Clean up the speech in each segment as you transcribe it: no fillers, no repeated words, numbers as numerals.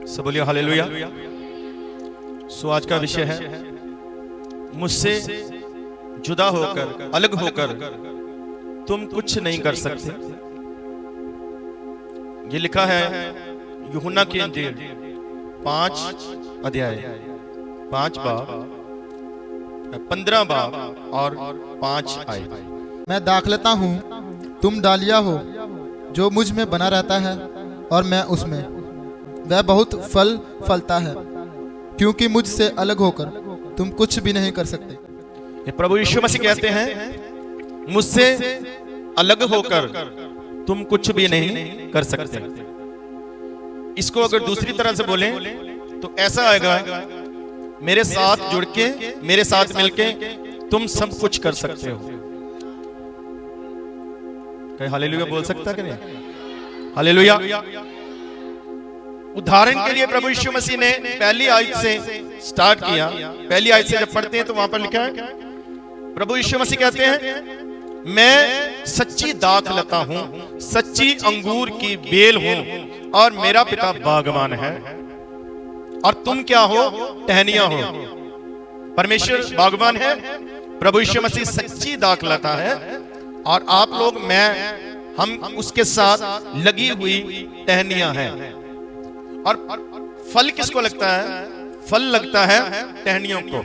सब बोलिए हालेलुया। सो आज का विषय है मुझसे जुदा होकर, अलग होकर तुम कुछ नहीं कर सकते। ये लिखा है यूहन्ना की इंजील 5 अध्याय 5 बाब 15 बाब और 5 आयत। मैं दाखलता हूँ, तुम डालिया हो, जो मुझ में बना रहता है और मैं उसमें, वह बहुत फल फलता है, क्योंकि मुझसे अलग होकर तुम कुछ भी नहीं कर सकते। ये प्रभु यीशु मसीह कहते हैं मुझसे अलग होकर तुम कुछ भी नहीं कर सकते। इसको अगर दूसरी तरह से बोलें तो ऐसा आएगा, मेरे साथ जुड़ के, मेरे साथ मिलके तुम सब कुछ कर सकते हो। कहीं हालेलुया बोल सकता है कि नहीं? हालेलुया। उदाहरण के लिए प्रभु यीशु मसीह ने पहली आयत से स्टार्ट किया। पहली आयत से जब पढ़ते हैं तो वहां पर लिखा है, प्रभु यीशु मसीह कहते हैं मैं सच्ची दाखलता हूं, सच्ची अंगूर की बेल हूं और मेरा पिता बागवान है और तुम क्या हो? टहनियां हो। परमेश्वर बागवान है, प्रभु यीशु मसीह सच्ची दाखलता है और आप लोग, हम उसके साथ लगी हुई टहनियां हैं। और फल किसको लगता है? फल लगता है टहनियों को।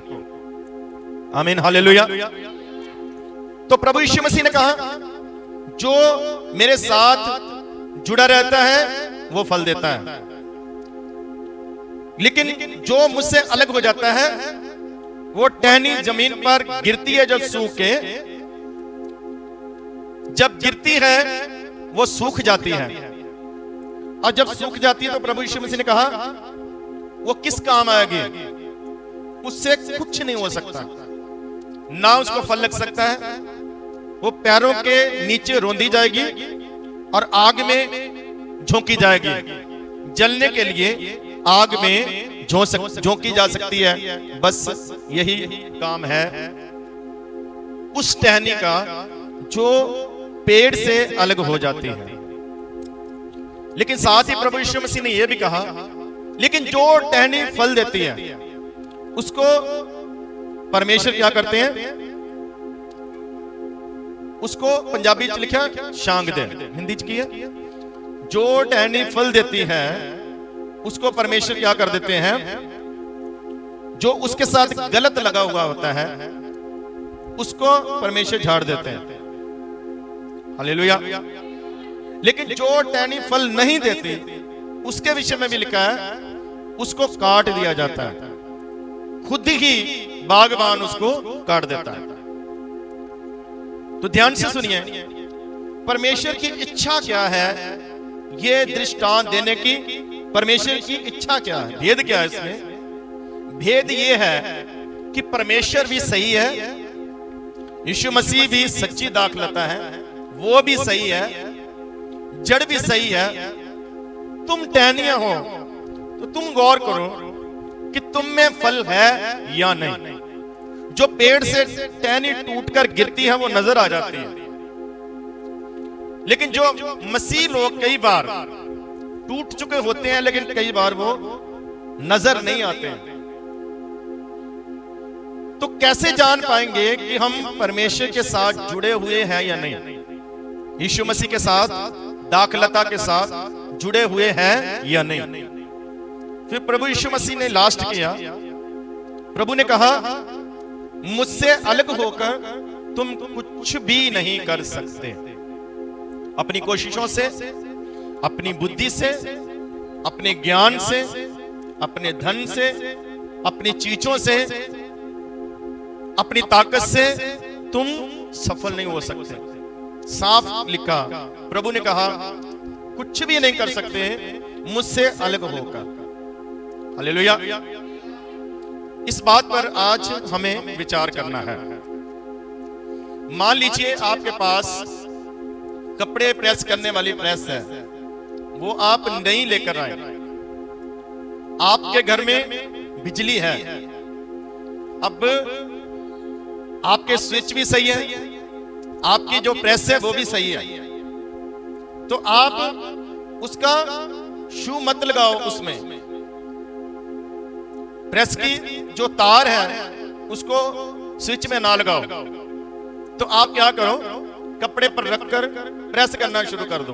आमीन हालेलुया। तो प्रभु यीशु मसीह ने कहा जो मेरे साथ जुड़ा रहता है वो फल देता है, लेकिन जो मुझसे अलग हो जाता है वो टहनी जमीन पर गिरती है, जब गिरती है वो सूख जाती है, और जब सूख जाती है तो प्रभु यीशु मसीह ने कहा वो किस काम आएगी? उससे कुछ नहीं हो सकता, ना उसको फल लग सकता है। वो पैरों के नीचे रौंदी जाएगी और आग में झोंकी जाएगी। जलने के लिए आग में झोंकी जा सकती है। बस यही काम है उस टहनी का जो पेड़ से अलग हो जाती है। लेकिन साथ ही प्रभु यीशु मसीह ने यह भी कहा, लेकिन जो टहनी फल देती है उसको परमेश्वर क्या करते हैं? उसको पंजाबी च लिखा शांग दे, हिंदी च की है, जो टहनी फल देती है उसको परमेश्वर क्या कर देते हैं? जो उसके साथ गलत लगा हुआ होता है उसको परमेश्वर झाड़ देते हैं। हालेलुया। लेकिन जो टहनी फल नहीं देती उसके विषय में भी लिखा है उसको काट दिया जाता है, खुद ही बागबान उसको काट देता है। तो ध्यान से सुनिए, परमेश्वर की इच्छा क्या है ये दृष्टांत देने की। परमेश्वर की इच्छा क्या है? भेद क्या है इसमें? भेद ये है कि परमेश्वर भी सही है, यीशु मसीह भी सच्ची दाखलता है, वो भी सही है, जड़ भी सही है। तुम टहनियां हो तो तुम गौर करो कि तुम में फल है या नहीं। जो पेड़ से टहनी टूटकर गिरती है वो नजर आ जाती है, लेकिन जो मसीह लोग कई बार टूट चुके होते हैं लेकिन कई बार वो नजर नहीं आते हैं। तो कैसे जान पाएंगे कि हम परमेश्वर के साथ जुड़े हुए हैं या नहीं? यीशु मसीह के साथ, दाखलता के साथ जुड़े हुए हैं या नहीं? फिर प्रभु यीशु मसीह ने लास्ट किया, प्रभु ने कहा मुझसे अलग होकर तुम कुछ भी नहीं कर सकते। अपनी कोशिशों से, अपनी बुद्धि से, अपने ज्ञान से, अपने धन से, अपनी चीजों से, अपनी ताकत से तुम सफल नहीं हो सकते। साफ लिखा, प्रभु ने कहा कुछ भी नहीं कर सकते मुझसे अलग होकर। हालेलुया। इस बात पर आज हमें विचार करना है। मान लीजिए आपके पास कपड़े प्रेस करने वाली प्रेस है, वो आप नहीं लेकर आए। आपके घर में बिजली है, अब आपके स्विच भी सही है, आपकी जो प्रेस है वो भी सही है, तो आप उसका शू मत लगाओ उसमें, प्रेस की जो तार है उसको स्विच में ना लगाओ, तो आप क्या करो, कपड़े पर रखकर प्रेस करना शुरू कर दो।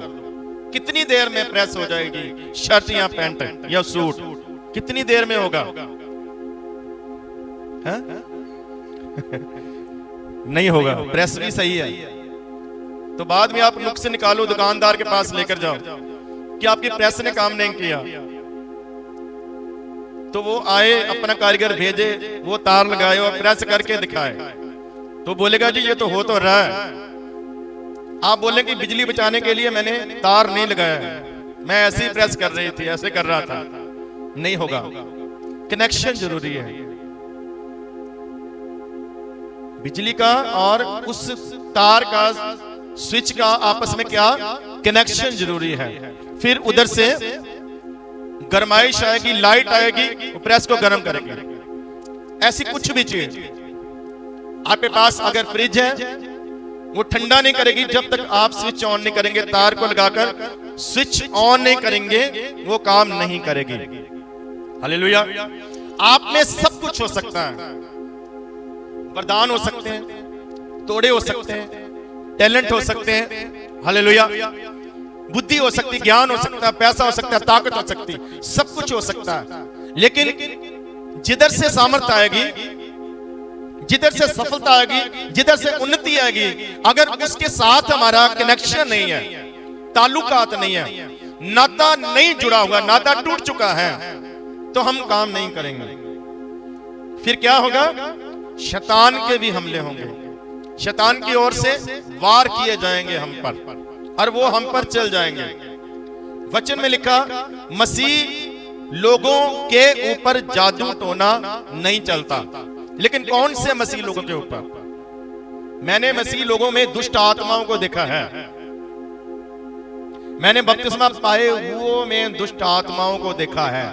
कितनी देर में प्रेस हो जाएगी शर्ट या पैंट या सूट? कितनी देर में होगा? नहीं होगा। प्रेस भी सही है तो बाद में आप नुक्स निकालो, दुकानदार के पास लेकर जाओ कि आपकी प्रेस ने काम नहीं किया, तो वो आए, अपना कारीगर भेजे, वो तार लगाए और प्रेस करके दिखाए, तो बोलेगा जी ये तो हो तो रहा है। आप बोले कि बिजली बचाने के लिए मैंने तार नहीं लगाया है, मैं ऐसे ही प्रेस कर रही थी, ऐसे कर रहा था। नहीं होगा। कनेक्शन जरूरी है। बिजली का और उस तार का, स्विच का आपस में क्या कनेक्शन जरूरी है। फिर उधर से गरमाइश आएगी, लाइट आएगी, वो प्रेस को गर्म करेगी। ऐसी कुछ भी चीज आपके पास अगर फ्रिज है, वो ठंडा नहीं करेगी जब तक आप स्विच ऑन नहीं करेंगे। तार को लगाकर स्विच ऑन नहीं करेंगे, वो काम नहीं करेगी। हालेलुया। आप में सब कुछ हो सकता है, वरदान हो सकते हैं, तोड़े हो सकते हैं, टैलेंट हो सकते हैं, हालेलुया, बुद्धि हो सकती, ज्ञान हो सकता है, पैसा हो सकता है, ताकत हो सकती, सब कुछ हो सकता है। लेकिन जिधर से सामर्थ्य आएगी, जिधर से सफलता आएगी, जिधर से उन्नति आएगी, अगर उसके साथ हमारा कनेक्शन नहीं है, ताल्लुकात नहीं है, नाता नहीं जुड़ा हुआ, नाता टूट चुका है, तो हम काम नहीं करेंगे। फिर क्या होगा? शैतान के भी हमले होंगे, शैतान की ओर से वार किए जाएंगे हम पर, और वो हम पर चल जाएंगे। वचन में लिखा, मसीह लोगों के ऊपर जादू टोना नहीं चलता। लेकिन कौन से मसीह लोगों के ऊपर? मैंने मसीह लोगों में दुष्ट आत्माओं को देखा है। मैंने बपतिस्मा पाए हुओं में दुष्ट आत्माओं को देखा है।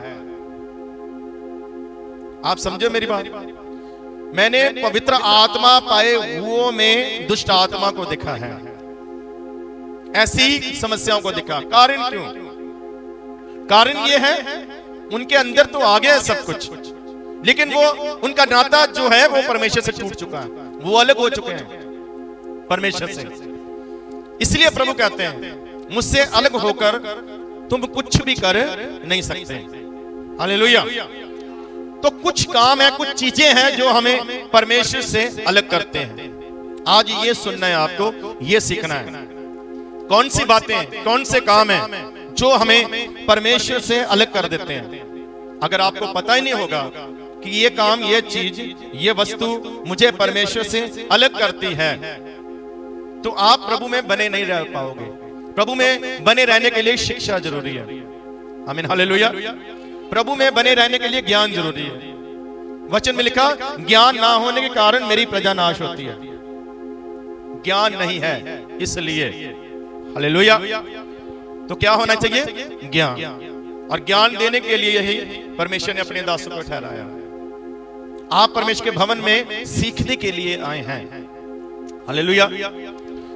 आप समझे मेरी बात? मैंने पवित्र आत्मा पाए हुओं में दुष्ट आत्मा को देखा है। ऐसी समस्याओं को देखा। कारण क्यों? कारण ये है, उनके अंदर तो आ गया है सब कुछ, लेकिन वो उनका नाता जो है वो परमेश्वर से टूट चुका है, वो अलग हो चुके हैं परमेश्वर से। इसलिए प्रभु कहते हैं, मुझसे अलग होकर तुम कुछ भी कर नहीं सकते। हालेलुया। तो कुछ काम है, कुछ चीजें हैं जो हमें परमेश्वर से अलग करते हैं। आज ये सुनना है आपको, ये सीखना है। कौन सी बातें, कौन से काम हैं जो हमें परमेश्वर से अलग कर देते हैं। अगर आपको पता ही नहीं होगा कि ये काम, ये चीज, ये वस्तु मुझे परमेश्वर से अलग करती है, तो आप प्रभु में बने नहीं रह पाओगे। प्रभु में बने रहने के लिए शिक्षा जरूरी है। आमीन, हालेलुया। प्रभु में बने रहने के लिए ज्ञान जरूरी है। वचन में लिखा, ज्ञान ना होने के कारण मेरी प्रजा नाश होती है। ज्ञान नहीं है इसलिए। हालेलुया। तो क्या होना चाहिए? ज्ञान। और ज्ञान देने के लिए ही परमेश्वर ने अपने दासों को ठहराया। आप परमेश्वर के भवन में सीखने के लिए आए हैं। हालेलुया।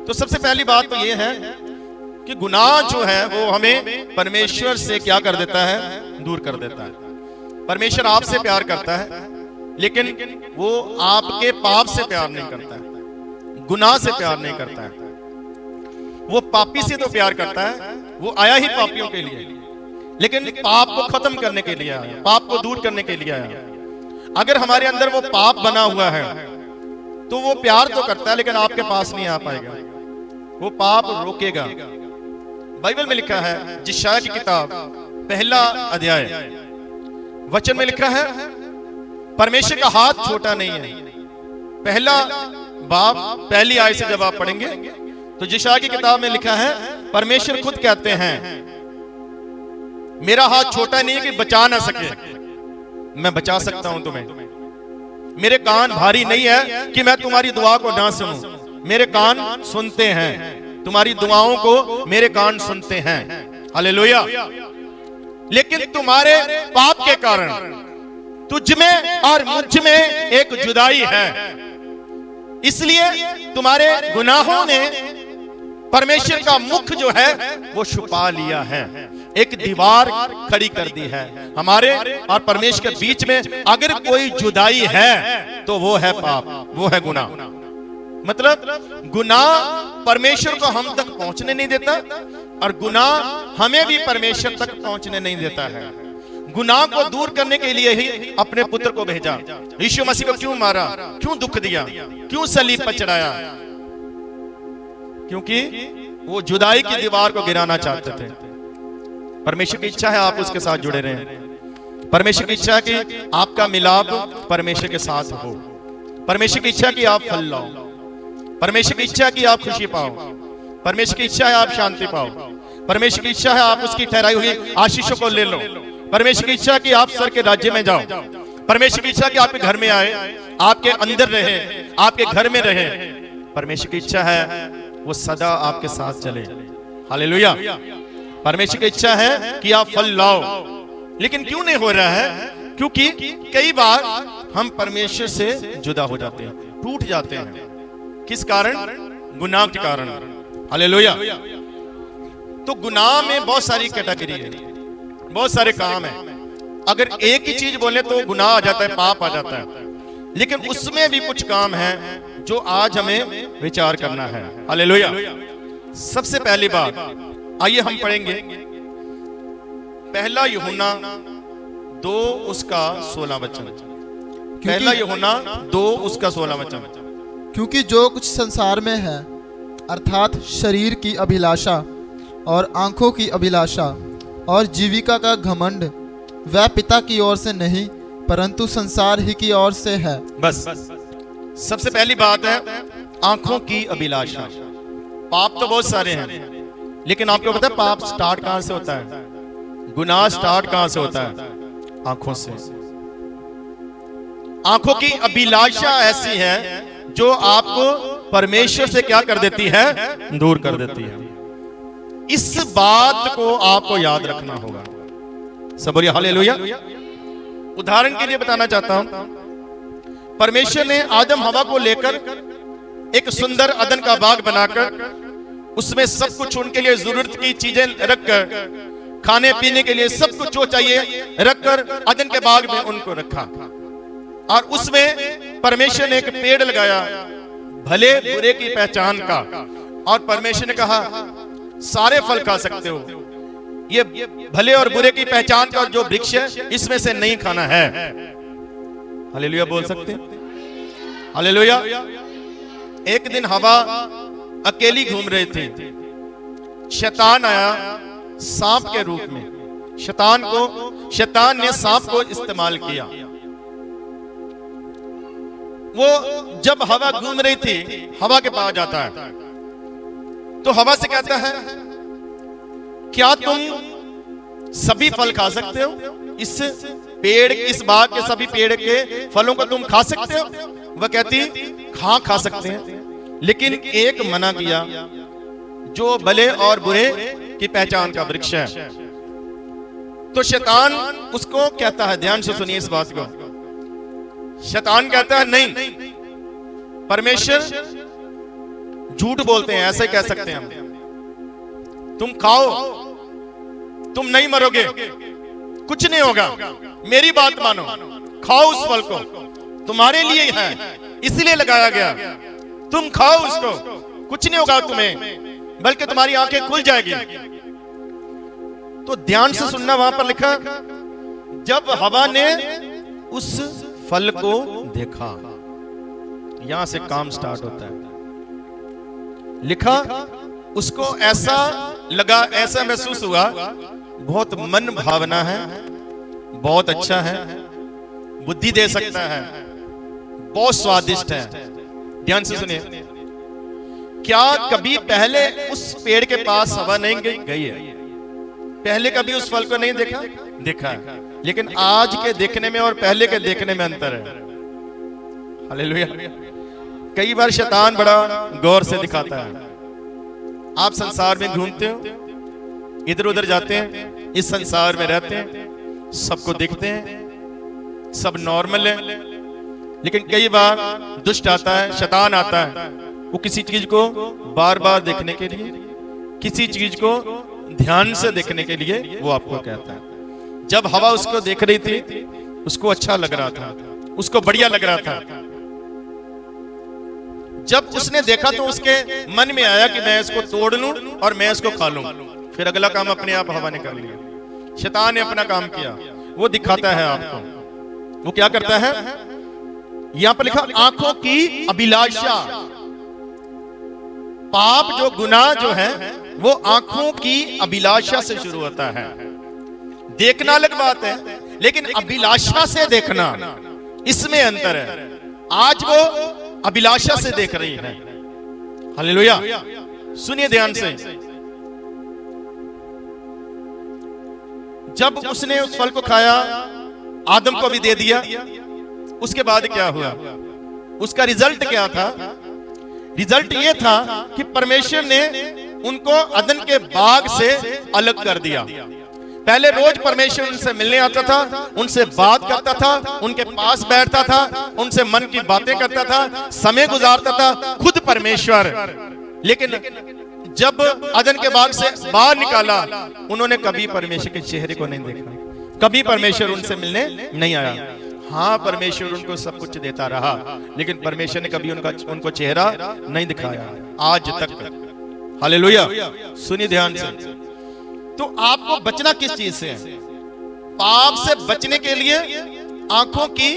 तो सबसे पहली बात तो यह है कि गुनाह जो है वो हमें परमेश्वर से क्या कर देता है? दूर कर देता है। परमेश्वर आपसे प्यार करता है, लेकिन वो आपके पाप से प्यार नहीं करता है, गुनाह से प्यार नहीं करता है। वो पापी से तो प्यार करता है, वो आया ही पापियों के लिए, लेकिन पाप को खत्म करने के लिए आया, पाप को दूर करने के लिए आया। अगर हमारे अंदर वो पाप बना हुआ है तो वो प्यार तो करता है, लेकिन आपके पास नहीं आ पाएगा, वो पाप रोकेगा। बाइबल में लिखा है, यशायाह की किताब पहला अध्याय, वचन में लिखा है, परमेश्वर का हाथ छोटा नहीं है। पहला बाब पहली आयत से जब आप पढ़ेंगे तो यशायाह की किताब में लिखा है, परमेश्वर खुद कहते हैं, मेरा हाथ छोटा नहीं है कि बचा ना सके, मैं बचा सकता हूं तुम्हें। मेरे कान भारी नहीं है कि मैं तुम्हारी दुआ को ना सुनूं, मेरे कान सुनते हैं, तुम्हारी दुआओं को मेरे कान सुनते हैं। हालेलुया। लेकिन तुम्हारे पाप के कारण तुझ में और मुझ में एक जुदाई है, इसलिए तुम्हारे गुनाहों ने परमेश्वर का मुख जो है वो छुपा लिया है, एक दीवार खड़ी कर दी है हमारे और परमेश्वर के बीच में। अगर कोई जुदाई है तो वो है पाप, वो है गुनाह। मतलब गुनाह परमेश्वर को हम तक पहुंचने नहीं देता और गुनाह हमें भी परमेश्वर तक पहुंचने नहीं देता है। गुनाह को दूर करने के लिए ही अपने पुत्र को भेजा। यीशु मसीह को क्यों मारा, क्यों दुख दिया, क्यों सलीब पर चढ़ाया? क्योंकि वो जुदाई की दीवार को गिराना चाहते थे। परमेश्वर की इच्छा है आप उसके साथ जुड़े रहें। परमेश्वर की इच्छा है कि आपका मिलाप परमेश्वर के साथ हो। परमेश्वर की इच्छा है कि आप फल लाओ। परमेश्वर की इच्छा है कि आप खुशी पाओ। परमेश्वर की इच्छा है आप शांति पाओ। परमेश्वर की इच्छा है आप उसकी ठहराई हुई आशीषों को ले लो। परमेश्वर की इच्छा है कि आप स्वर्ग के राज्य में जाओ। परमेश्वर की इच्छा है कि आपके घर में आए, आपके अंदर रहे, आपके घर में रहे। परमेश्वर की इच्छा है वो सदा आपके साथ चले। हालेलुया। परमेश्वर की इच्छा है कि आप फल लाओ, लेकिन क्यों नहीं हो रहा है? क्योंकि कई बार हम परमेश्वर से जुदा हो जाते हैं, टूट जाते हैं। किस कारण? गुनाह के कारण। हालेलुया। तो गुनाह में बहुत सारी कैटेगरी है, बहुत सारे काम है। अगर एक ही चीज बोले तो गुनाह आ जाता है, पाप आ जाता है, लेकिन उसमें भी कुछ काम है जो आज हमें विचार करना है। हालेलुया। सबसे पहली बात आइए हम पढ़ेंगे पहला यूहन्ना 2 उसका 16 वचन। पहला यूहन्ना 2 उसका 16 वचन। क्योंकि जो कुछ संसार में है, अर्थात शरीर की अभिलाषा और आंखों की अभिलाषा और जीविका का घमंड, वह पिता की ओर से नहीं परंतु संसार ही की ओर से है। बस सबसे पहली बात है आंखों की अभिलाषा। पाप तो बहुत सारे हैं, लेकिन आपको पता है पाप स्टार्ट कहां से होता है? गुनाह स्टार्ट कहां से होता है? आंखों से। आंखों की अभिलाषा ऐसी है जो आपको परमेश्वर से क्या कर देती है? दूर कर देती है। इस बात को आपको याद रखना होगा। सब बोलिए हालेलुया। उदाहरण के लिए बताना चाहता हूं, परमेश्वर ने आदम हवा को लेकर एक सुंदर अदन का बाग बनाकर उसमें सब कुछ उनके लिए जरूरत की चीजें रखकर, खाने पीने के लिए सब कुछ जो चाहिए रखकर अदन के बाग में उनको रखा। और उसमें परमेश्वर ने एक पेड़ लगाया भले बुरे की पहचान का, और परमेश्वर ने कहा सारे फल खा सकते हो, ये भले और बुरे की पहचान का जो वृक्ष है इसमें से नहीं खाना है। हालेलुया बोल सकते हैं? हालेलुया। एक दिन हवा अकेली घूम रही थी, शैतान आया सांप के रूप में। शैतान ने सांप को इस्तेमाल किया। वो जब हवा घूम रही थी, हवा के पास जाता है तो हवा से कहता है क्या तुम सभी फल खा सकते हो? इस पेड़, इस बाग के सभी पेड़ के फलों को तुम खा सकते हो? वह कहती हाँ खा सकते हैं, लेकिन एक मना किया जो भले और बुरे की पहचान का वृक्ष है। तो शैतान उसको कहता है, ध्यान से सुनिए इस बात को, शैतान कहता है नहीं, परमेश्वर झूठ बोलते हैं, ऐसे कह सकते हैं हम, तुम खाओ, तुम नहीं मरोगे, कुछ नहीं होगा, मेरी बात मानो, खाओ उस फल को, तुम्हारे लिए है, इसलिए लगाया गया, तुम खाओ उसको, कुछ नहीं होगा तुम्हें, बल्कि तुम्हारी आंखें खुल जाएगी। तो ध्यान से सुनना, वहां पर लिखा जब हवा ने उस फल को देखा, यहां से काम स्टार्ट होता है। लिखा उसको ऐसा लगा, ऐसा महसूस हुआ, बहुत मन भावना है, बहुत अच्छा है, बुद्धि दे सकता है, बहुत स्वादिष्ट है। ध्यान से सुनिए, क्या कभी पहले उस पेड़ के पास हवा नहीं गई है? पहले कभी उस फल को नहीं देखा? देखा है, लेकिन आज के देखने में और पहले के देखने में अंतर है। हालेलुया। कई बार शैतान बड़ा गौर से दिखाता है। आप संसार में घूमते हो, इधर उधर जाते हैं, इस संसार में रहते हैं, सबको दिखते हैं, सब नॉर्मल है, लेकिन कई बार दुष्ट आता है, शैतान आता है, वो किसी चीज को बार बार देखने के लिए, किसी चीज को ध्यान से देखने के लिए वो आपको कहता है। जब हवा उसको देख रही थी, उसको अच्छा लग रहा था, उसको बढ़िया लग रहा था। जब उसने देखा तो उसके मन में आया कि मैं इसको तोड़ लूं और मैं इसको खा लूं। फिर अगला काम अपने आप हवा ने कर लिया। शैतान ने अपना काम किया। वो दिखाता है आपको, वो क्या करता है, यहां पर लिखा आंखों की अभिलाषा। पाप जो गुनाह जो है वो आंखों की अभिलाषा से शुरू होता है। देखना अलग बात है, लेकिन अभिलाषा से देखना, इसमें अंतर है। आज वो अभिलाषा से देख रही है। हालेलुया। सुनिए ध्यान से। जब उसने उस फल को खाया, आदम को भी दे दिया, उसके बाद क्या हुआ, उसका रिजल्ट क्या था? रिजल्ट ये था कि परमेश्वर ने उनको अदन के बाग से अलग कर दिया। पहले रोज परमेश्वर उनसे मिलने आता था, उनसे बात करता था, उनके पास बैठता था, उनसे मन की बातें करता था, समय गुजारता था, खुद परमेश्वर। लेकिन जब अदन के बाग से बाहर निकाला, उन्होंने कभी परमेश्वर के चेहरे को नहीं देखा, कभी परमेश्वर उनसे मिलने नहीं आया। हाँ, परमेश्वर उनको सब कुछ देता रहा, लेकिन परमेश्वर ने कभी उनको चेहरा नहीं दिखाया आज तक। हालेलुया। सुनिए ध्यान से। तो आपको बचना किस चीज से है? पाप से बचने के लिए आंखों की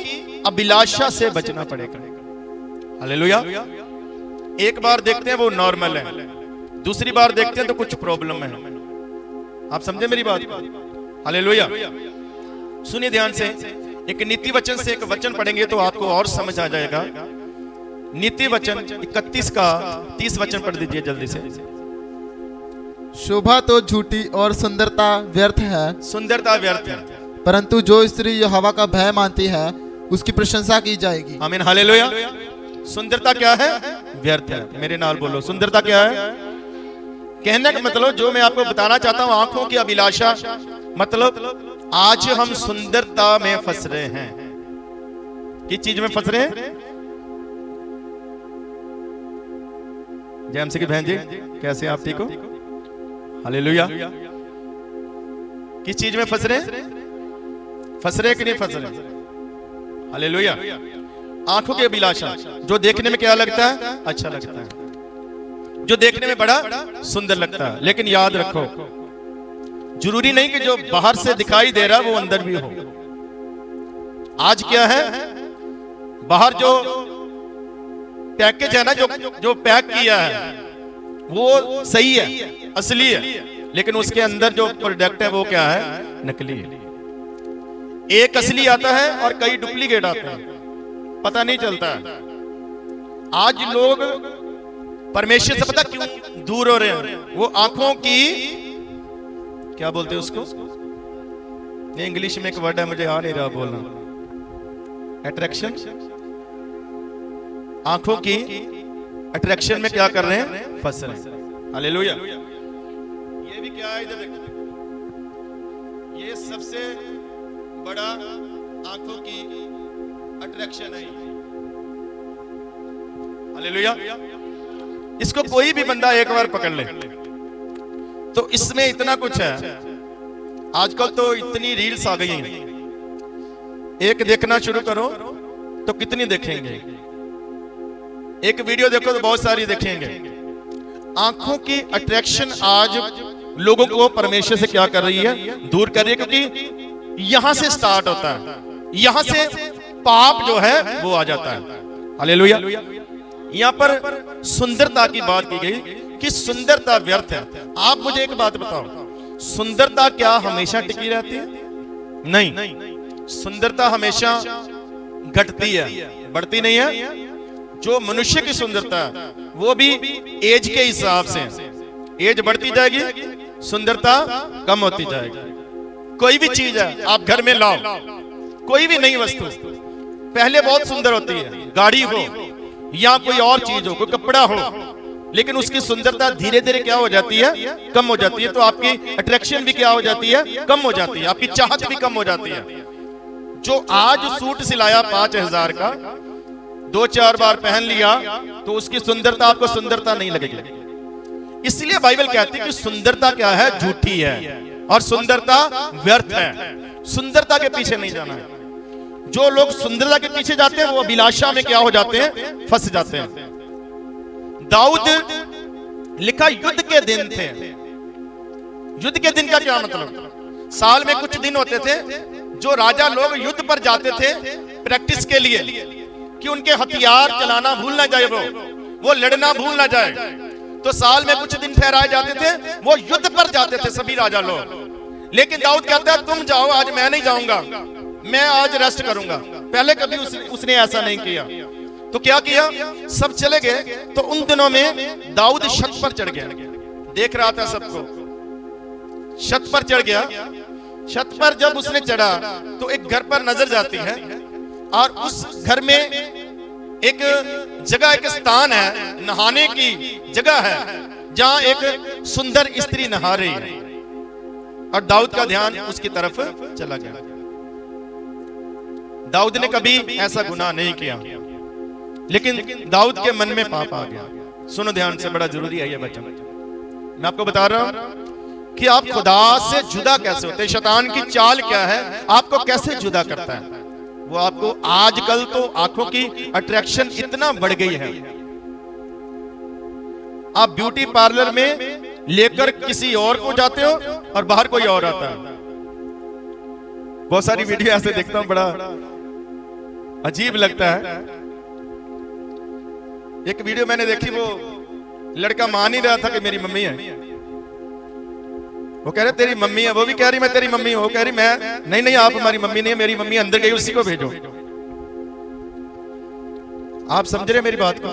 अभिलाषा से बचना पड़ेगा। हालेलुया। एक बार देखते हैं वो नॉर्मल है, दूसरी बार देखते हैं तो कुछ प्रॉब्लम है। आप समझे मेरी बात को? हालेलुया। सुनिए ध्यान से। एक नीति वचन से एक वचन पढ़ेंगे तो आपको और समझ आ जाएगा। नीति वचन 31 का 30 वचन पढ़ दीजिए जल्दी से। शोभा तो झूठी और सुंदरता व्यर्थ है, सुंदरता व्यर्थ है, परंतु जो स्त्री यहोवा का भय मानती है उसकी प्रशंसा की जाएगी। आमीन। हालेलुया। सुंदरता क्या है? व्यर्थ है। मेरे नाल बोलो, सुंदरता क्या है? कहने का मतलब जो मैं आपको बताना चाहता हूं, आंखों की अभिलाषा, मतलब आज हम सुंदरता में फंस रहे हैं। किस चीज में फंस रहे हैं? जैम से की बहन जी, कैसे आप? ठीक हो? हालेलुया। किस चीज में फंस रहे हैं? फंस रहे कि नहीं फंस रहे? हालेलुया। आंखों की अभिलाषा, जो देखने में क्या लगता है? अच्छा लगता है, जो देखने में बड़ा सुंदर लगता है। लेकिन याद रखो, जरूरी नहीं कि जो बाहर से दिखाई दे रहा है वो अंदर भी हो। आज क्या है, बाहर जो पैकेज है ना, जो पैक किया है वो सही है, असली है, लेकिन उसके अंदर जो प्रोडक्ट है वो क्या है? नकली है। एक असली आता है और कई डुप्लीकेट आते हैं, पता नहीं चलता है। आज लोग परमेश्वर से पता क्यों दूर हो रहे हैं? वो आंखों की, क्या बोलते हैं उसको, इंग्लिश में एक वर्ड है, मुझे आ नहीं रहा बोलना, अट्रैक्शन। आंखों की अट्रैक्शन में क्या कर रहे हैं? फंस रहे हैं। हालेलुया। ये भी क्या है, इधर देखो, ये सबसे बड़ा आंखों की अट्रैक्शन है। हालेलुया। इसको कोई भी बंदा एक बार पकड़ ले तो इसमें इतना कुछ है। आजकल तो इतनी रील्स आ गई हैं, एक देखना शुरू करो तो कितनी देखेंगे? एक वीडियो देखो तो बहुत सारी देखेंगे। आंखों की अट्रैक्शन आज लोगों को परमेश्वर से क्या कर रही है? दूर कर रही है, क्योंकि यहां से स्टार्ट होता है, यहां से पाप जो है वो आ जाता है। हालेलुया। यहां पर सुंदरता की बात की गई कि सुंदरता व्यर्थ है। आप मुझे एक बात बताओ, सुंदरता क्या हमेशा टिकी रहती है? नहीं, सुंदरता हमेशा घटती है, बढ़ती नहीं है। जो मनुष्य की सुंदरता है वो भी एज के हिसाब से, एज बढ़ती जाएगी, सुंदरता कम होती जाएगी। कोई भी चीज है आप घर में लाओ, कोई भी नई वस्तु पहले बहुत सुंदर होती है, गाड़ी हो या कोई और चीज हो, कोई कपड़ा हो, लेकिन उसकी सुंदरता धीरे धीरे क्या हो जाती है? कम हो जाती है। तो आपकी अट्रैक्शन भी क्या हो जाती है? कम हो जाती है, आपकी चाहत भी कम हो जाती है। जो आज सूट सिलाया 5000 का, 2-4 बार पहन लिया तो उसकी सुंदरता आपको सुंदरता नहीं लगेगी। इसलिए बाइबल कहती है कि सुंदरता क्या है, झूठी है, और सुंदरता व्यर्थ है। सुंदरता के पीछे नहीं जाना है। जो लोग सुंदरता के पीछे जाते हैं वो अभिलाषा में क्या हो जाते हैं, फंस जाते हैं। दाऊद लिखा युद्ध के दिन थे। युद्ध के दिन का क्या मतलब? साल में कुछ दिन होते थे जो राजा लोग युद्ध पर जाते थे प्रैक्टिस के लिए, कि उनके हथियार चलाना भूल ना जाए, वो लड़ना भूल ना जाए। तो साल में कुछ दिन ठहराए जाते थे, वो युद्ध पर जाते थे सभी राजा लोग। लेकिन दाऊद कहता है तुम जाओ, आज मैं नहीं जाऊंगा, मैं आज रेस्ट करूंगा। पहले कभी उसने ऐसा नहीं किया। तो क्या किया, सब चले गए। तो उन दिनों में दाऊद छत पर चढ़ गया, देख रहा था सबको, छत पर चढ़ गया। छत पर जब उसने चढ़ा तो एक घर पर नजर जाती है, और उस घर में एक जगह, एक स्थान है, नहाने की जगह है, जहां एक सुंदर स्त्री नहा रही है। और दाऊद का ध्यान उसकी तरफ चला गया। दाऊद ने कभी ऐसा गुनाह नहीं किया, लेकिन दाऊद के मन में पाप आ गया। सुनो ध्यान से, बड़ा जरूरी है ये वचन। मैं आपको बता रहा हूं कि आप खुदा से जुदा कैसे होते हैं। शैतान की चाल क्या है, आपको कैसे जुदा करता है। वो आपको, आजकल तो आंखों की अट्रैक्शन इतना बढ़ गई है, आप ब्यूटी पार्लर में लेकर किसी और को जाते हो और बाहर कोई और आता है। बहुत सारी वीडियो ऐसे देखता हूं, बड़ा अजीब लगता है। एक वीडियो मैंने देखी, वो लड़का मान ही रहा था कि मेरी मम्मी है। वो कह रहे तेरी मम्मी है, वो भी कह रही मैं तेरी मम्मी हूं। वो कह रही मैं नहीं, आप हमारी मम्मी नहीं है, मेरी मम्मी अंदर गई, उसी को भेजो। आप समझ रहे मेरी बात को?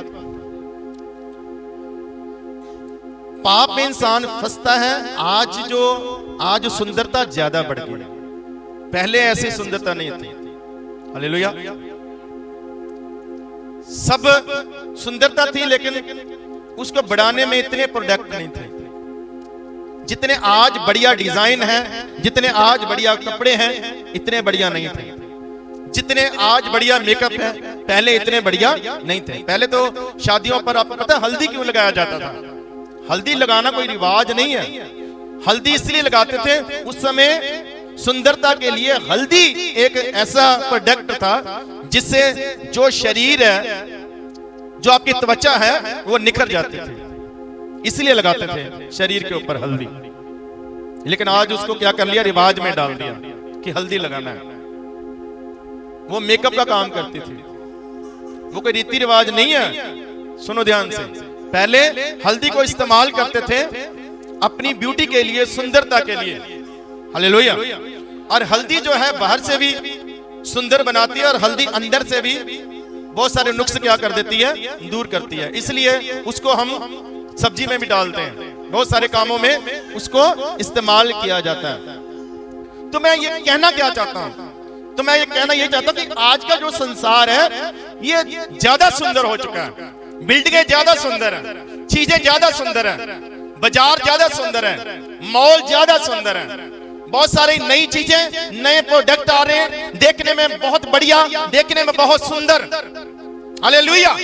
पाप में इंसान फंसता है। आज सुंदरता ज्यादा बढ़ गई है, पहले ऐसी सुंदरता नहीं थी। हालेलुया। सब सुंदरता थी, लेकिन उसको बढ़ाने में इतने प्रोडक्ट नहीं थे। जितने आज बढ़िया डिजाइन है, जितने आज बढ़िया कपड़े हैं, इतने बढ़िया नहीं थे। जितने आज बढ़िया मेकअप है, पहले इतने बढ़िया नहीं थे। पहले तो शादियों पर आपको पता है हल्दी क्यों लगाया जाता था? हल्दी लगाना कोई रिवाज नहीं है। हल्दी इसलिए लगाते थे, उस समय सुंदरता के लिए हल्दी एक ऐसा प्रोडक्ट था जिससे जो शरीर है, जो आपकी त्वचा है, वो निखर जाती थी, इसलिए लगाते थे शरीर के ऊपर हल्दी। लेकिन आज उसको क्या कर लिया, रिवाज में डाल दिया कि हल्दी लगाना है। वो मेकअप का काम करती थी, वो कोई रीति रिवाज नहीं है। सुनो ध्यान से, पहले हल्दी को इस्तेमाल करते थे अपनी ब्यूटी के लिए, सुंदरता के लिए। हालेलुया। और हल्दी जो है बाहर से भी सुंदर बनाती है, और हल्दी अंदर से भी बहुत सारे नुक्स क्या कर देती है, दूर करती है। इसलिए उसको हम सब्जी में भी डालते हैं, बहुत सारे कामों में उसको इस्तेमाल किया जाता है। तो मैं ये कहना क्या चाहता हूं, तो मैं ये कहना ये चाहता हूं कि आज का जो संसार है ये ज्यादा सुंदर हो चुका है। बिल्डिंगें ज्यादा सुंदर है, चीजें ज्यादा सुंदर है, बाजार ज्यादा सुंदर है, मॉल ज्यादा सुंदर है, बहुत सारी नई चीजें, नए प्रोडक्ट आ रहे हैं, देखने में बहुत बढ़िया, देखने में बहुत सुंदर। हालेलुया।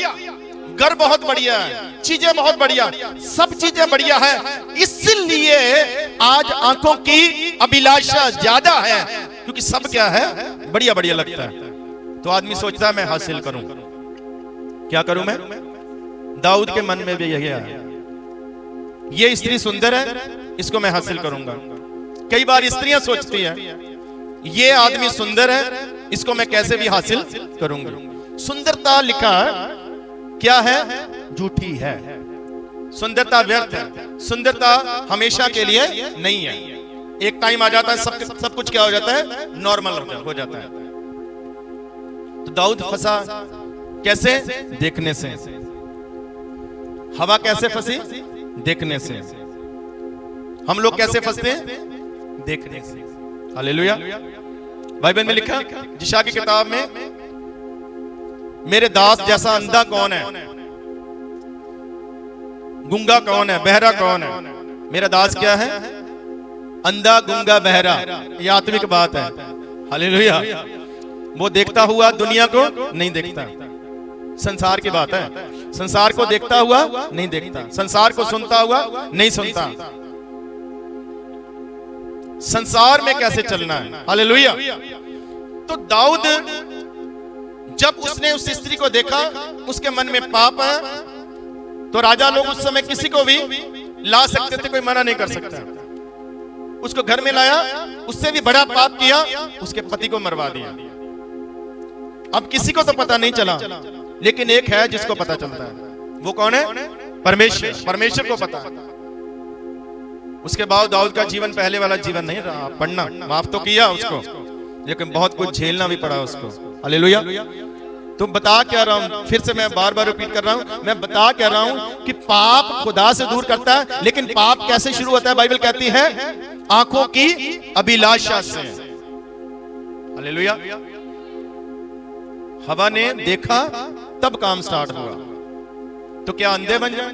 घर बहुत बढ़िया है, चीजें बहुत बढ़िया, सब चीजें बढ़िया है। इसलिए आज आंखों की अभिलाषा ज्यादा है, क्योंकि सब क्या है, बढ़िया बढ़िया लगता है। तो आदमी सोचता है मैं हासिल करूं, क्या करूं मैं? दाऊद के मन में भी यही है, ये स्त्री सुंदर है, इसको मैं हासिल करूंगा। कई बार स्त्रियां सोचती हैं ये आदमी सुंदर है, इसको मैं कैसे भी हासिल करूंगी। सुंदरता लिखा क्या है, झूठी है। सुंदरता व्यर्थ है, सुंदरता हमेशा के लिए नहीं है। एक टाइम आ जाता है, सब कुछ क्या हो जाता है, नॉर्मल हो जाता है। तो दाऊद फंसा कैसे? देखने से। हवा कैसे फंसी? देखने से। हम लोग कैसे फंसते हैं? देखने से। हालेलुया। बाइबल में लिखा, जिशा की किताब में, मेरे दास जैसा अंधा कौन है, गूंगा कौन है, बहरा कौन है? मेरा दास क्या है? अंधा, गूंगा, बहरा। ये आत्मिक बात है। हालेलुया। वो देखता हुआ दुनिया को नहीं देखता। संसार की बात है। संसार को देखता हुआ नहीं देखता, संसार को सुनता हुआ नहीं सुनता, संसार में कैसे चलना है। हालेलुया। तो दाऊद जब उसने उस स्त्री को देखा, उसके मन में पाप है, तो राजा लोग उस समय किसी को भी ला सकते थे, कोई मना नहीं कर सकता। उसको घर में लाया, उससे भी बड़ा पाप किया, उसके पति को मरवा दिया। अब किसी को तो पता नहीं चला, लेकिन एक है जिसको पता चलता है। वो कौन है? परमेश्वर। परमेश्वर को पता। उसके बाद दाऊद का जीवन पहले वाला जीवन नहीं रहा। पढ़ना माफ तो किया उसको, लेकिन बहुत कुछ झेलना भी पड़ा उसको। हालेलुया। तो बता क्या रहा हूं, फिर से मैं बार बार रिपीट कर रहा हूं, मैं बता क्या रहा हूं कि पाप खुदा से दूर करता है, लेकिन पाप कैसे शुरू होता है? बाइबल कहती है आंखों की अभिलाषा से। हालेलुया। हवा ने देखा तब काम स्टार्ट हुआ। तो क्या अंधे बन जाए?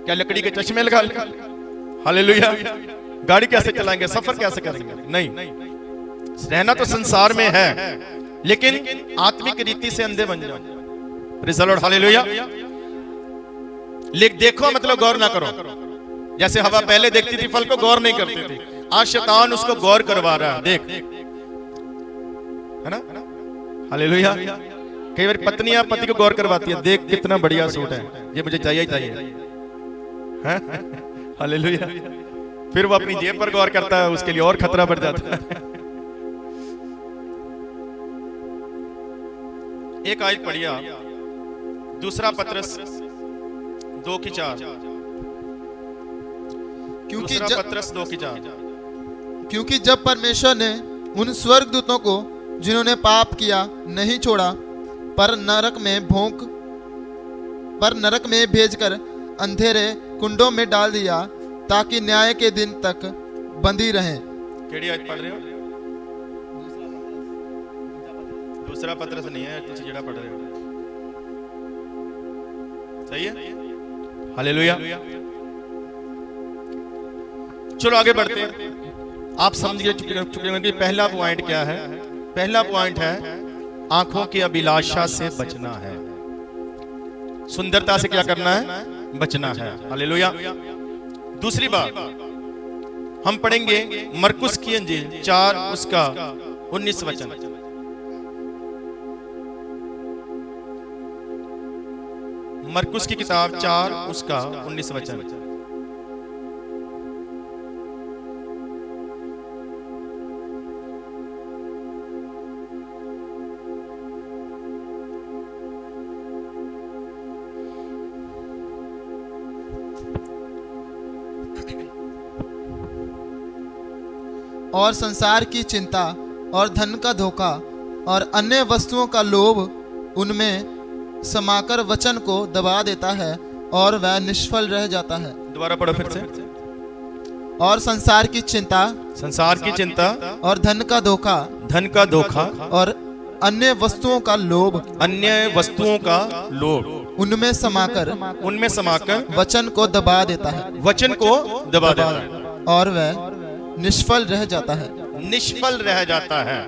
क्या लकड़ी के चश्मे लगा ले? हालेलुया। गाड़ी कैसे चलाएंगे? सफर कैसे करेंगे? नहीं, रहना तो संसार में है, लेकिन आत्मिक रीति से अंधे बन जाओ। Praise the Lord. हालेलुया। लेकिन देखो मतलब गौर ना करो। जैसे हवा पहले देखती थी फल को, गौर नहीं करती थी, आज शैतान उसको गौर करवा रहा है। देख, है ना? हालेलुया। कई बार पत्नियां पति को गौर करवाती है, देख कितना बढ़िया सूट है, ये मुझे चाहिए ही चाहिए। हालेलुया। फिर वो अपनी जेब पर गौर करता है, उसके लिए और खतरा बढ़ जाता है। एक आयत पढ़िए आप, दूसरा पत्रस 2:4। क्योंकि जब परमेश्वर ने उन स्वर्गदूतों को जिन्होंने पाप किया नहीं छोड़ा, पर नरक में भेजकर अंधेरे कुंडों में डाल दिया, ताकि न्याय के दिन तक बंदी रहें। केड़ी आयत पढ़ रहे हो? दूसरा पत्रस नहीं है, तुम जेड़ा पढ़ रहे हो सही है। हालेलुया। चलो आगे बढ़ते हैं। आप समझ चुके हैं कि पहला पॉइंट क्या है। पहला पॉइंट है आंखों की अभिलाषा से बचना है। सुंदरता से क्या करना है? बचना है। हालेलुया। दूसरी बात हम पढ़ेंगे मरकुस की इंजील 4 उसका 19 वचन। मरकुस की किताब 4 उसका 19 वचन। और संसार की चिंता और धन का धोखा और अन्य वस्तुओं का लोभ उनमें समाकर वचन को दबा देता है और वह निष्फल रह जाता है। दोबारा पढ़ो फिर से। और संसार की चिंता और धन का धोखा और अन्य वस्तुओं का लोभ उनमें समाकर वचन को दबा देता है और वह निष्फल रह जाता है।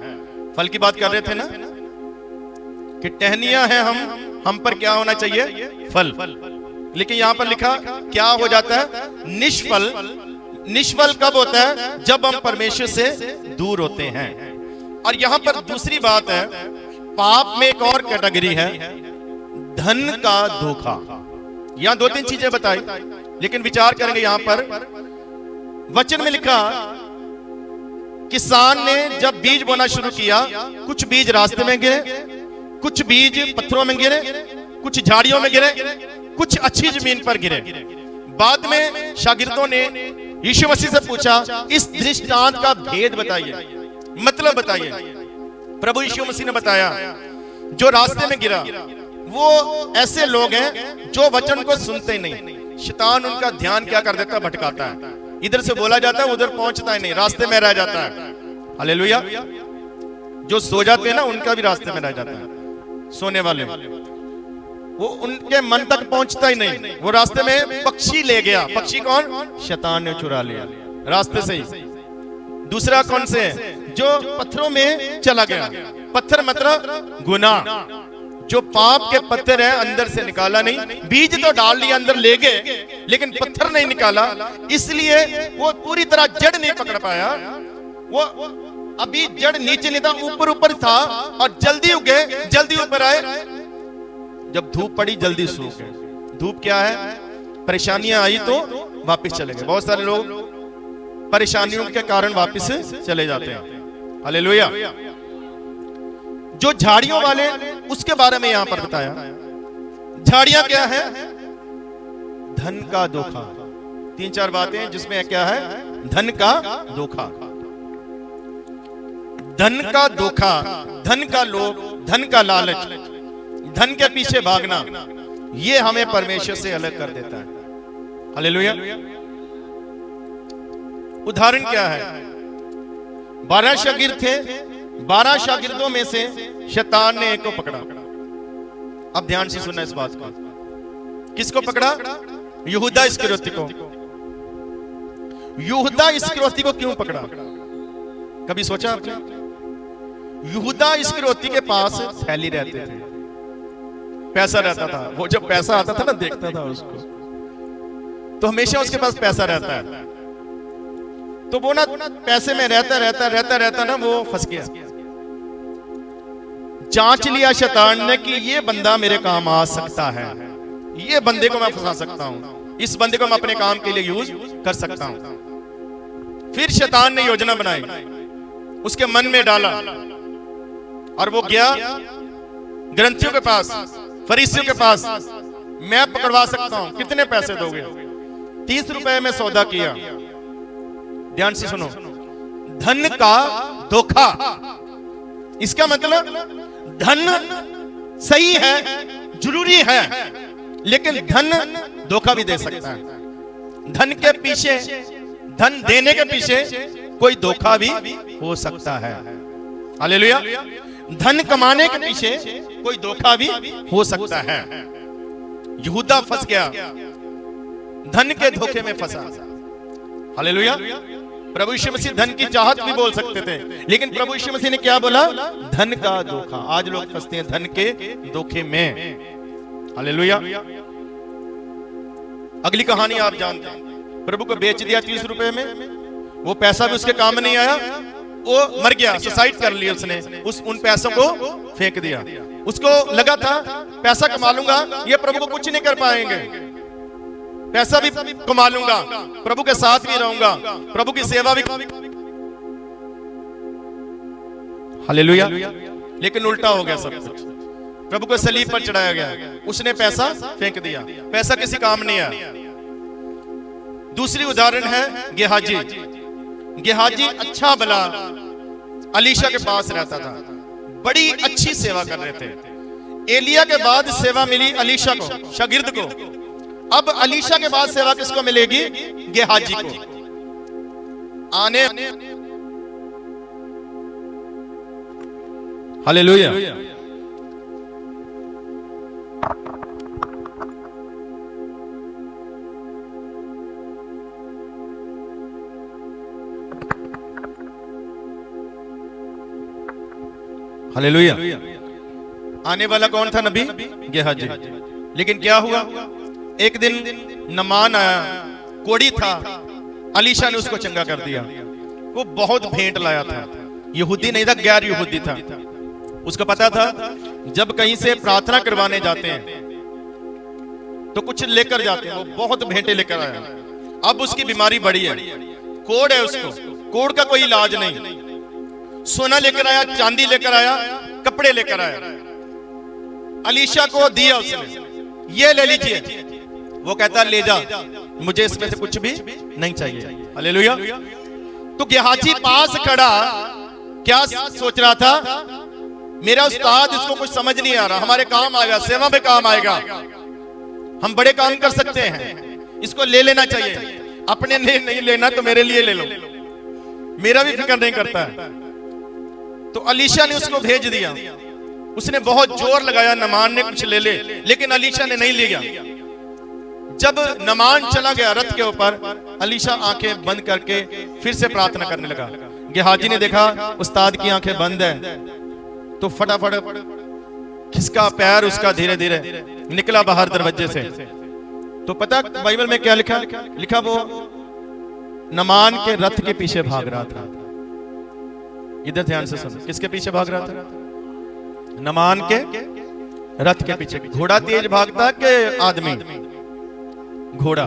फल की बात कर रहे थे ना कि टहनियां हैं हम पर क्या होना चाहिए? फल। लेकिन यहां पर लिखा क्या हो जाता है? निष्फल। निष्फल कब होता है? जब हम परमेश्वर से दूर होते हैं। और यहां पर दूसरी बात है, पाप में एक और कैटेगरी है, धन का धोखा। यहां 2-3 चीजें बताई, लेकिन विचार करेंगे। यहां पर वचन में लिखा, किसान ने जब बीज बोना शुरू किया, कुछ बीज रास्ते में गिरे, कुछ बीज पत्थरों में गिरे, कुछ झाड़ियों में गिरे, कुछ अच्छी जमीन पर गिरे। बाद में शागिर्दों ने यीशु मसीह से पूछा, इस दृष्टांत का भेद बताइए, मतलब बताइए। प्रभु यीशु मसीह ने बताया, जो रास्ते में गिरा वो ऐसे लोग हैं जो वचन को सुनते ही नहीं। शैतान उनका ध्यान क्या कर देता है? भटकाता है। इधर से बोला जाता है, उधर पहुंचता ही नहीं, रास्ते में रह जाता है। हालेलुया। जो सो जाते हैं ना, उनका भी रास्ते में रह जाता है। सोने वाले वो उनके मन तक पहुंचता ही नहीं, वो रास्ते में पक्षी ले गया। पक्षी कौन? शैतान ने चुरा लिया रास्ते से ही। दूसरा कौन से है? जो पत्थरों में चला गया। पत्थर मतलब गुनाह। जो पाप के पत्थर है अंदर से निकाला नहीं। बीज तो डाल लिया अंदर ले गए, लेकिन पत्थर नहीं निकाला, इसलिए वो पूरी तरह जड़ नहीं पकड़ पाया। वो अभी जड़ नीचे नहीं था, ऊपर ऊपर था, और जल्दी उगे, जल्दी ऊपर आए। जब धूप पड़ी जल्दी सूख गए। धूप क्या है? परेशानियां आई तो वापस चले गए। बहुत सारे लोग परेशानियों के कारण वापस चले जाते हैं। हालेलुया। जो झाड़ियों वाले, उसके बारे में यहां पर बताया। झाड़ियां क्या है? धन का धोखा। 3-4 बातें जिसमें क्या है? धन का धोखा। धन का धोखा, धन का लोभ, धन का लालच, धन के पीछे भागना, ये हमें परमेश्वर से अलग कर देता है। हालेलुया। उदाहरण क्या है? 12 शागिर्द थे, 12 शागिर्दों में से शैतान ने एक को पकड़ा। अब ध्यान से सुनना इस बात को। किसको पकड़ा? यहूदा इस्करियोती को। यहूदा इस्करियोती को क्यों पकड़ा? कभी सोचा आपने? यहूदा इस्करियोती के पास थैली रहते थे, पैसा रहता था। वो जब पैसा आता था ना, देखता था उसको, तो हमेशा उसके पास पैसा रहता है। तो वो ना पैसे में रहता ना, वो फंस गया। जांच लिया शैतान ने कि ये बंदा मेरे काम आ सकता है, ये बंदे को मैं फंसा सकता हूं, इस बंदे को मैं अपने काम के लिए यूज कर सकता हूं। फिर शैतान ने योजना बनाई, उसके मन में डाला, और वो गया ग्रंथियों के पास, फरीसियों के पास। मैं पकड़वा सकता हूं, कितने पैसे दोगे? 30 रुपए में सौदा किया। ध्यान से सुनो, धन का धोखा। इसका मतलब धन सही है, जरूरी है, लेकिन धन धोखा भी दे सकता है। धन के पीछे, धन देने के पीछे कोई धोखा भी हो सकता है। हालेलुया। धन कमाने के पीछे कोई धोखा भी हो सकता है। यहूदा फंस गया, धन के धोखे में फंसा। हालेलुया। प्रभु यीशु मसीह धन की चाहत भी बोल सकते थे, लेकिन प्रभु यीशु मसीह ने क्या बोला? धन का धोखा। आज लोग फंसते हैं धन के धोखे में। हालेलुया। अगली कहानी आप जानते हैं। प्रभु को बेच दिया 30 रुपए में, वो पैसा भी उसके काम नहीं आया, वो मर गया, सुसाइड कर लिया उसने, उन पैसों को फेंक दिया। उसको लगा था पैसा कमा लूंगा, ये प्रभु को कुछ नहीं कर पाएंगे, पैसा भी कमा लूंगा, प्रभु के साथ भी रहूंगा, प्रभु की सेवा भी। हालेलुया। लेकिन उल्टा हो गया सब कुछ। प्रभु को सलीब पर चढ़ाया गया, उसने पैसा फेंक दिया, पैसा किसी काम नहीं आया। दूसरी उदाहरण है गेहाजी। गेहाजी अच्छा भला अलीशा के पास रहता था, बड़ी अच्छी सेवा कर रहे थे। एलिया के बाद सेवा मिली अलीशा को, शागिर्द को। अब अलीशा के बाद सेवा किसको मिलेगी? गेहाजी को। आने हालेलुया। हालेलुया। आने वाला कौन था? नबी गेहाजी। लेकिन क्या हुआ? एक दिन नमान आया, कोड़ी था, अलीशा ने उसको चंगा कर दिया। वो बहुत भेंट लाया था, यहूदी नहीं था, गैर यहूदी था। उसको पता था जब कहीं से प्रार्थना करवाने जाते हैं तो कुछ लेकर जाते हैं। वो बहुत भेंटे लेकर आया। अब उसकी बीमारी बढ़ी है, कोड़ है उसको, कोड़ का कोई इलाज नहीं। सोना लेकर आया, चांदी लेकर आया, कपड़े लेकर आया, अलीशा को दिया उसने, ये ले लीजिए। वो कहता ले जा, मुझे इसमें से कुछ भी नहीं चाहिए। हालेलुया। तो गेहाजी पास खड़ा क्या सोच रहा था? मेरा उस्ताद, इसको कुछ समझ नहीं आ रहा, हमारे काम आएगा, सेवा में काम आएगा, हम बड़े काम कर सकते हैं, इसको ले लेना चाहिए। अपने लिए नहीं लेना तो मेरे लिए ले लो, मेरा भी फिक्र नहीं करता है। तो अलीशा ने उसको भेज दिया। उसने बहुत जोर लगाया नमान ने कुछ ले ले, लेकिन अलीशा ने नहीं लिया। जब नमान चला गया रथ के ऊपर, अलीशा आंखें बंद करके फिर से प्रार्थना करने लगा। गेहाजी ने देखा उस्ताद की आंखें बंद है, तो फटाफट खिसका पैर उसका धीरे धीरे निकला बाहर दरवाजे से। तो पता बाइबल में क्या लिखा? लिखा वो नमान के रथ के पीछे भाग रहा था। इधर ध्यान से सुनो, किसके पीछे भाग रहा था? नमान के रथ के पीछे। घोड़ा तेज भागता कि आदमी? घोड़ा।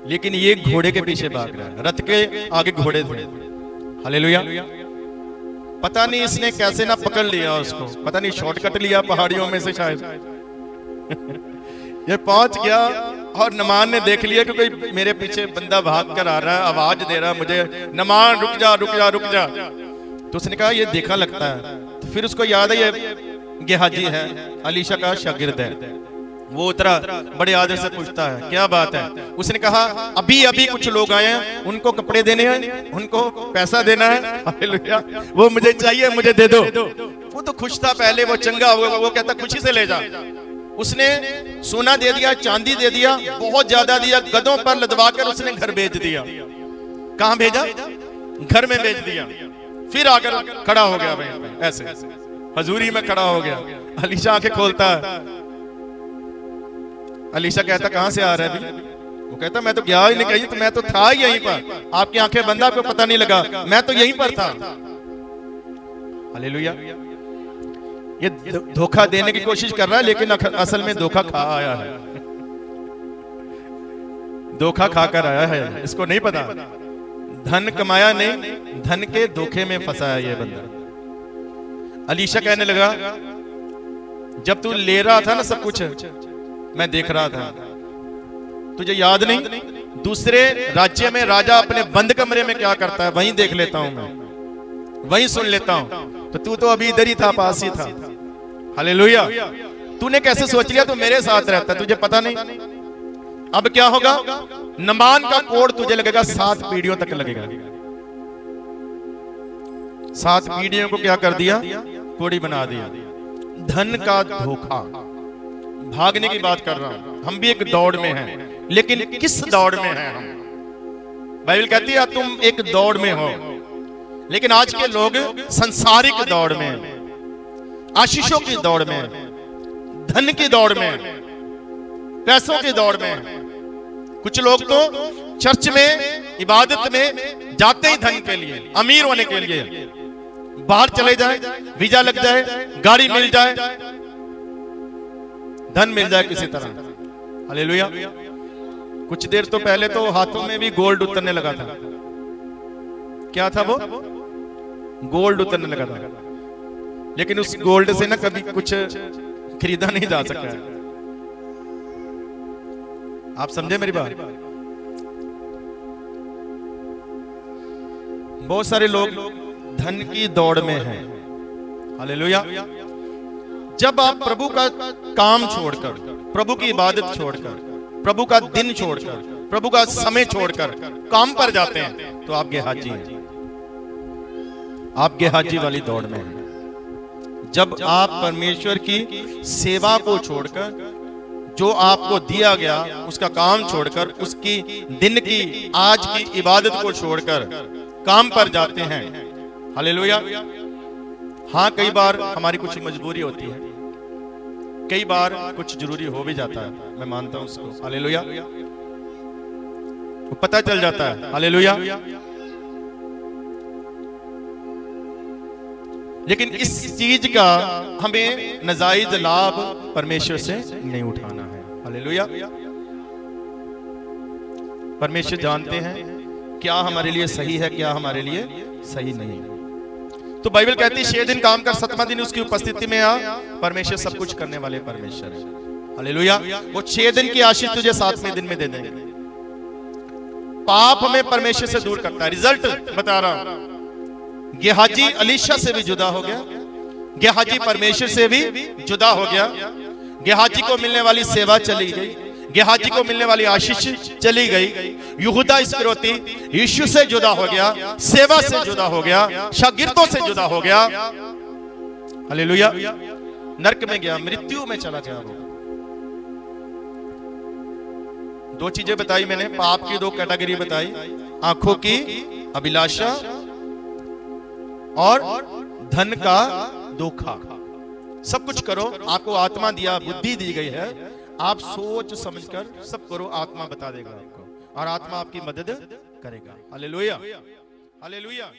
लेकिन ये घोड़े के पीछे भाग रहा है, रथ के आगे घोड़े थे। हालेलुया। पता नहीं इसने कैसे ना पकड़ लिया उसको, पता नहीं शॉर्टकट लिया पहाड़ियों में से शायद। ये पहुंच गया और नमान ने देख लिया कि कोई मेरे पीछे बंदा भाग कर आ रहा है, आवाज दे रहा है मुझे, नमान रुक जा रुक जा रुक जा। तो उसने कहा ये देखा लगता है। तो फिर उसको याद है ये गेहाजी है, अलीशा का शागिर्द है। वो उतरा, बड़े आदर से पूछता है क्या बात है? उसने कहा अभी अभी कुछ लोग आए हैं, उनको कपड़े देने हैं, उनको पैसा देना है। हालेलुया। वो मुझे चाहिए, मुझे दे दो। वो तो खुश था पहले, वो चंगा हुआ, वो कहता खुशी से ले जा। उसने सोना दे दिया, चांदी दे दिया, बहुत ज्यादा दिया, गधों पर लदवा कर उसने घर भेज दिया। कहां भेजा? घर में भेज दिया। फिर आकर खड़ा हो गया भाई, ऐसे हजूरी में खड़ा हो गया। अलीशा आंखें खोलता है। अलीशा कहता कहां से आ रहा है अभी? वो कहता मैं तो गया ही नहीं कहीं, तो मैं तो था ही यहीं पर। आपकी आंखें बंद, आपको पता नहीं लगा, मैं तो यहीं पर था। हालेलुया। ये धोखा देने की कोशिश कर रहा है, लेकिन असल में धोखा खा आया है। धोखा खाकर आया है, इसको नहीं पता। धन कमाया नहीं, धन के धोखे में फंसा है ये बंदा। अलीशा कहने लगा जब तू ले रहा था ना सब कुछ, मैं देख रहा था, तुझे याद नहीं? दूसरे राज्य में राजा अपने बंद कमरे में क्या करता है, वहीं देख लेता हूं मैं, वहीं सुन लेता हूं। तो तू तो अभी इधर ही था, पास ही था। हालेलुया। तूने कैसे सोच लिया तू मेरे साथ रहता, तुझे पता नहीं? अब क्या होगा? नमान का कोड तुझे लगेगा 7 पीढ़ियों तक लगेगा। 7 पीढ़ियों को क्या कर दिया? कोड़ी बना दिया। धन का धोखा। भागने की बात कर रहा हूं। हम भी एक दौड़ में हैं, लेकिन किस दौड़ में हैं हम? बाइबल कहती है तुम एक दौड़ में हो, लेकिन आज के लोग संसारिक दौड़ में, आशीषों की दौड़ में, धन की दौड़ में, पैसों की दौड़ में। कुछ लोग तो चर्च में, इबादत में जाते ही धन के लिए, अमीर होने के लिए। बाहर चले जाए, वीजा लग जाए, गाड़ी मिल जाए, धन मिल जाए किसी तरह। हालेलुया। कुछ देर तो पहले तो हाथों में भी गोल्ड उतरने लगा था। क्या था वो? गोल्ड उतरने लगा था, लेकिन उस गोल्ड से ना कभी कुछ खरीदा नहीं जा सका है। आप समझे मेरी बात? बहुत सारे लोग धन की दौड़ में हैं। हालेलुया। जब आप प्रभु का काम छोड़कर, प्रभु की इबादत छोड़कर, प्रभु का दिन छोड़कर, प्रभु का समय छोड़कर काम पर जाते हैं, तो आप गेहाजी हैं। आप गेहाजी वाली दौड़ में हैं। जब आप परमेश्वर की सेवा को छोड़कर, जो आपको दिया गया उसका काम छोड़कर, उसकी दिन की, आज की इबादत को छोड़कर काम पर जाते हैं। हालेलुया। हाँ, कई बार हमारी कुछ मजबूरी होती है, कई बार कुछ जरूरी हो भी जाता है, मैं मानता हूं उसको। हालेलुया। वो पता चल जाता है। हालेलुया। लेकिन इस चीज का हमें नाजायज लाभ परमेश्वर से नहीं उठाना है। हालेलुया। परमेश्वर जानते हैं क्या हमारे लिए सही है, क्या हमारे लिए सही नहीं है। तो बाइबल कहती है 6 दिन काम कर, 7वां दिन उसकी उपस्थिति में आ। परमेश्वर सब कुछ करने वाले परमेश्वर है। हालेलुया। वो 6 दिन की आशीष तुझे 7वें दिन में दे देंगे। पाप हमें परमेश्वर से दूर करता है। रिजल्ट बता रहा हूं, गेहाजी अलीशा से भी जुदा हो गया, गेहाजी परमेश्वर से भी जुदा हो गया। गेहाजी को मिलने वाली सेवा चली गई, गेहाजी को मिलने वाली आशीष चली गई। यहूदा इस्करियोती यीशु से जुदा हो गया, सेवा से जुदा हो गया, शागिर्दों से जुदा हो गया। हालेलुया। नरक में गया, मृत्यु में चला गया। वो 2 चीजें बताई मैंने, पाप की 2 कैटेगरी बताई, आंखों की अभिलाषा और धन का धोखा। सब कुछ करो, आपको आत्मा दिया, बुद्धि दी गई है, आप सोच समझकर सब करो, आत्मा बता देगा आपको और आत्मा आपकी मदद करेगा। Hallelujah, hallelujah.